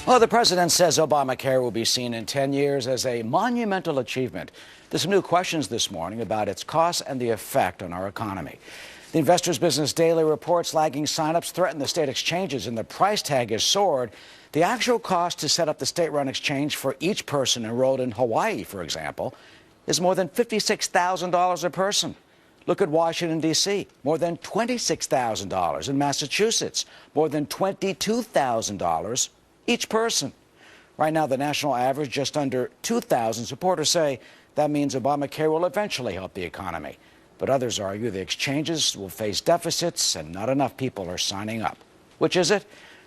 Well, the president says Obamacare will be seen in 10 years as a monumental achievement. There's some new questions this morning about its costs and the effect on our economy. The Investor's Business Daily reports lagging signups threaten the state exchanges, and the price tag has soared. The actual cost to set up the state-run exchange for each person enrolled in Hawaii, for example, is more than $56,000 a person. Look at Washington, D.C., more than $26,000. In Massachusetts, more than $22,000 each person. Right now, the national average just under 2,000. Supporters say that means Obamacare will eventually help the economy. But others argue the exchanges will face deficits and not enough people are signing up. Which is it?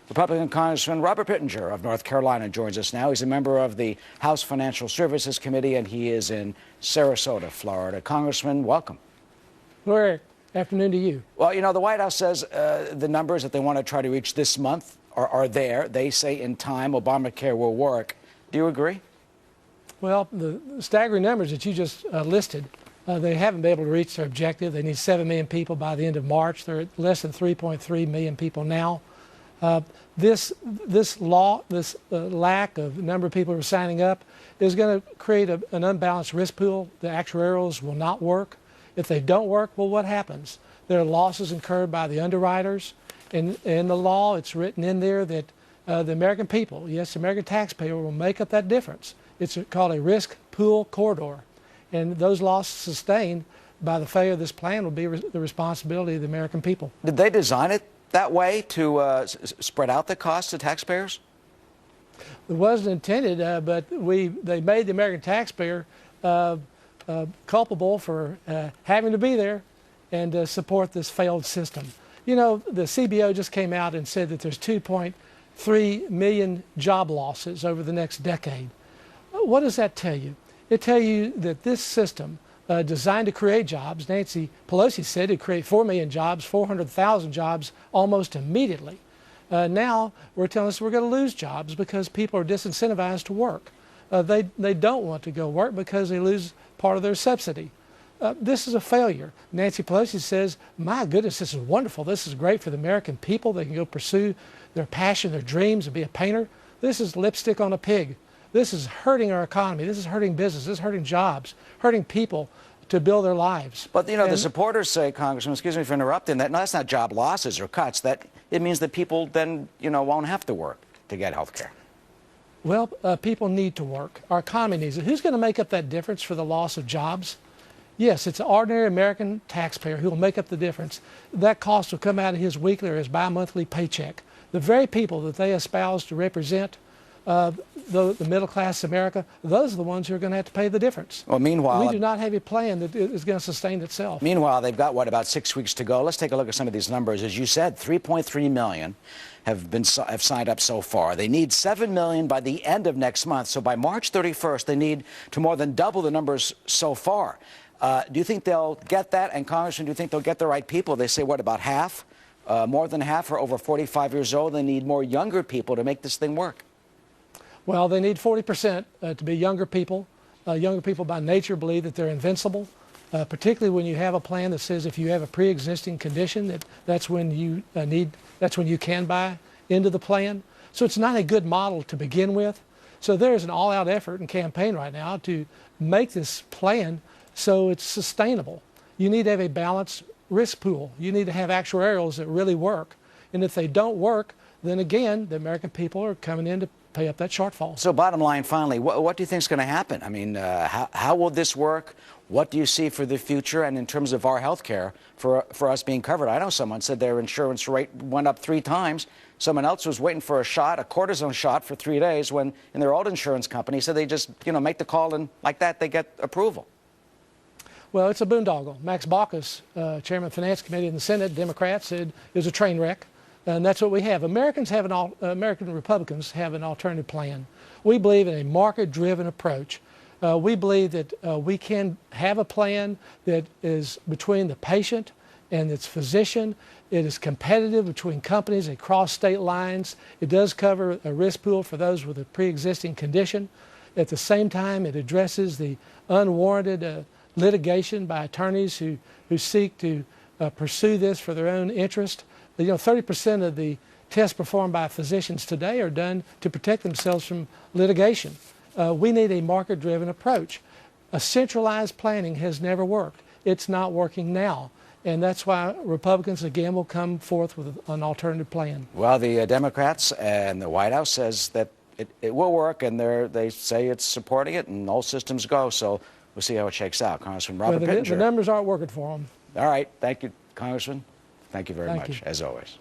Republican Congressman Robert Pittenger of North Carolina joins us now. He's a member of the House Financial Services Committee, and he is in Sarasota, Florida. Congressman, welcome. Well, Eric, afternoon to you. Well, you know, the White House says the numbers that they want to try to reach this month are there. They say in time Obamacare will work. Do you agree? Well, the staggering numbers that you just listed, they haven't been able to reach their objective. They need 7 million people by the end of March. They're at less than 3.3 million people now. This lack of number of people who are signing up is going to create an unbalanced risk pool. The actuarials will not work. If they don't work, well, what happens? There are losses incurred by the underwriters. In the law, it's written in there that the American people, yes, the American taxpayer, will make up that difference. It's called a risk pool corridor. And those losses sustained by the failure of this plan will be the responsibility of the American people. Did they design it that way to spread out the cost to taxpayers? It wasn't intended, but they made the American taxpayer culpable for having to be there and support this failed system. You know, the CBO just came out and said that there's 2.3 million job losses over the next decade. What does that tell you? It tells you that this system, designed to create jobs, Nancy Pelosi said it'd create 4 million jobs, 400,000 jobs almost immediately. Now we're telling us we're going to lose jobs because people are disincentivized to work. They don't want to go work because they lose part of their subsidy. This is a failure. Nancy Pelosi says, my goodness, this is wonderful. This is great for the American people. They can go pursue their passion, their dreams, and be a painter. This is lipstick on a pig. This is hurting our economy. This is hurting business. This is hurting jobs, hurting people to build their lives. But, you know, the supporters say, Congressman, excuse me for interrupting, that no, that's not job losses or cuts. That it means that people then, you know, won't have to work to get health care. Well, people need to work. Our economy needs it. Who's going to make up that difference for the loss of jobs? Yes, it's an ordinary American taxpayer who will make up the difference. That cost will come out of his weekly or his bi-monthly paycheck. The very people that they espouse to represent the middle class America, those are the ones who are going to have to pay the difference. Well, meanwhile, we do not have a plan that is going to sustain itself. Meanwhile, they've got, what, about 6 weeks to go. Let's take a look at some of these numbers. As you said, 3.3 million have signed up so far. They need 7 million by the end of next month. So by March 31st, they need to more than double the numbers so far. Do you think they'll get that? And Congressman, do you think they'll get the right people? They say, what, about half? More than half are over 45 years old. They need more younger people to make this thing work. Well, they need 40% to be younger people. Younger people by nature believe that they're invincible, particularly when you have a plan that says if you have a pre-existing condition, that's when you can buy into the plan. So it's not a good model to begin with. So there's an all-out effort and campaign right now to make this plan so it's sustainable. You need to have a balanced risk pool. You need to have actuarials that really work. And if they don't work, then again, the American people are coming in to pay up that shortfall. So bottom line, finally, what do you think is going to happen? I mean, how will this work? What do you see for the future? And in terms of our health care for us being covered, I know someone said their insurance rate went up 3 times. Someone else was waiting for a cortisone shot for 3 days when in their old insurance company said they just, you know, make the call and like that they get approval. Well, it's a boondoggle. Max Baucus, chairman of the Finance Committee in the Senate, Democrat, said it was a train wreck. And that's what we have. American Republicans have an alternative plan. We believe in a market-driven approach. We believe that we can have a plan that is between the patient and its physician. It is competitive between companies across state lines. It does cover a risk pool for those with a pre-existing condition. At the same time, it addresses the unwarranted litigation by attorneys who seek to pursue this for their own interest. You know, 30% of the tests performed by physicians today are done to protect themselves from litigation. We need a market-driven approach. A centralized planning has never worked. It's not working now. And that's why Republicans, again, will come forth with an alternative plan. Well, the Democrats and the White House says that it will work, and they say it's supporting it, and all systems go. So we'll see how it shakes out. Congressman Robert Pittenger. The numbers aren't working for them. All right. Thank you, Congressman. Thank you very much, You. as always.